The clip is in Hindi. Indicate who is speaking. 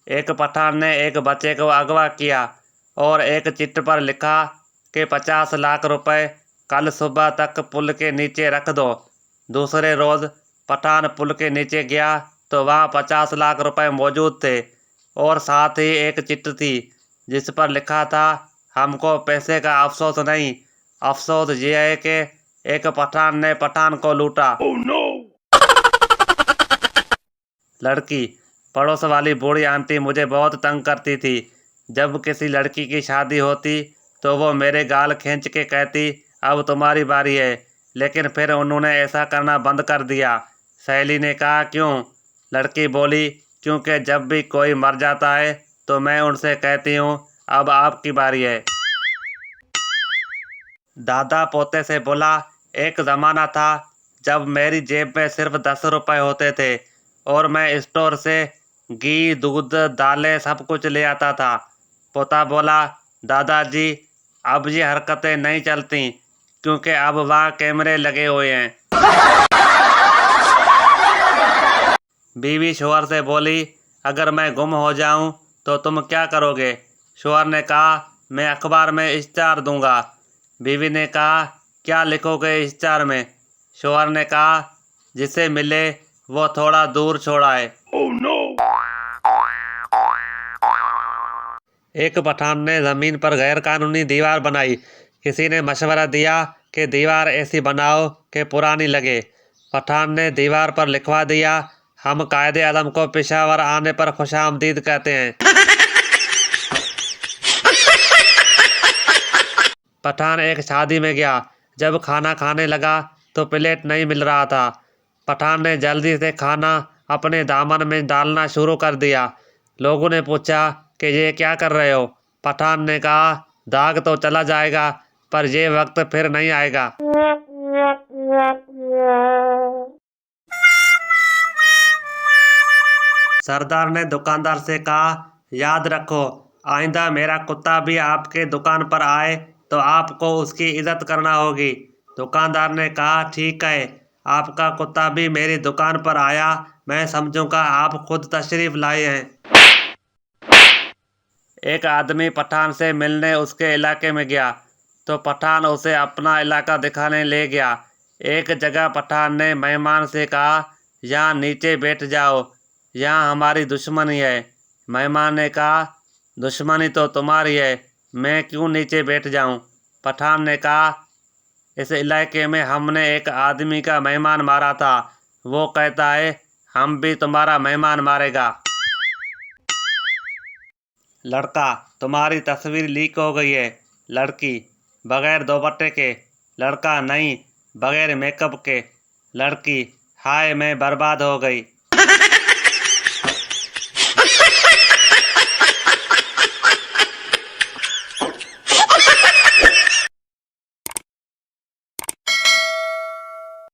Speaker 1: एक पठान ने एक बच्चे को अगवा किया और एक चिट्ठी पर लिखा कि 50 लाख रुपए कल सुबह तक पुल के नीचे रख दो। दूसरे रोज पठान पुल के नीचे गया तो वहाँ 50 लाख रुपए मौजूद थे और साथ ही एक चिट्ठी थी जिस पर लिखा था, हमको पैसे का अफसोस नहीं, अफसोस ये है कि एक पठान ने पठान को लूटा।
Speaker 2: Oh no!
Speaker 1: लड़की, पड़ोस वाली बूढ़ी आंटी मुझे बहुत तंग करती थी। जब किसी लड़की की शादी होती तो वो मेरे गाल खींच के कहती, अब तुम्हारी बारी है, लेकिन फिर उन्होंने ऐसा करना बंद कर दिया। सहेली ने कहा, क्यों? लड़की बोली, क्योंकि जब भी कोई मर जाता है तो मैं उनसे कहती हूँ, अब आपकी बारी है। दादा पोते से बोला, एक ज़माना था जब मेरी जेब में सिर्फ 10 रुपए होते थे और मैं स्टोर से घी, दूध, दालें सब कुछ ले आता था। पोता बोला, दादाजी अब ये हरकतें नहीं चलती क्योंकि अब वहाँ कैमरे लगे हुए हैं। बीवी शोहर से बोली, अगर मैं गुम हो जाऊं तो तुम क्या करोगे? शोहर ने कहा, मैं अखबार में इश्तिहार दूंगा। बीवी ने कहा, क्या लिखोगे इश्तिहार में? शोहर ने कहा, जिसे मिले वो थोड़ा दूर छोड़ाए।
Speaker 2: Oh no!
Speaker 1: एक पठान ने ज़मीन पर गैर कानूनी दीवार बनाई। किसी ने मशवरा दिया कि दीवार ऐसी बनाओ कि पुरानी लगे। पठान ने दीवार पर लिखवा दिया, हम कायदे आज़म को पेशावर आने पर खुशामदीद कहते हैं। पठान एक शादी में गया। जब खाना खाने लगा तो प्लेट नहीं मिल रहा था। पठान ने जल्दी से खाना अपने दामन में डालना शुरू कर दिया। लोगों ने पूछा कि ये क्या कर रहे हो? पठान ने कहा, दाग तो चला जाएगा पर ये वक्त फिर नहीं आएगा। सरदार ने दुकानदार से कहा, याद रखो, आइंदा मेरा कुत्ता भी आपके दुकान पर आए तो आपको उसकी इज्जत करना होगी। दुकानदार ने कहा, ठीक है, आपका कुत्ता भी मेरी दुकान पर आया, मैं समझूंगा आप खुद तशरीफ लाए हैं। एक आदमी पठान से मिलने उसके इलाके में गया तो पठान उसे अपना इलाका दिखाने ले गया। एक जगह पठान ने मेहमान से कहा, यहाँ नीचे बैठ जाओ, यहाँ हमारी दुश्मनी है। मेहमान ने कहा, दुश्मनी तो तुम्हारी है, मैं क्यों नीचे बैठ जाऊं? पठान ने कहा, इस इलाके में हमने एक आदमी का मेहमान मारा था, वो कहता है हम भी तुम्हारा मेहमान मारेगा। लड़का, तुम्हारी तस्वीर लीक हो गई है। लड़की, बगैर दोपट्टे के। लड़का, नहीं, बगैर मेकअप के। लड़की, हाय मैं बर्बाद हो गई।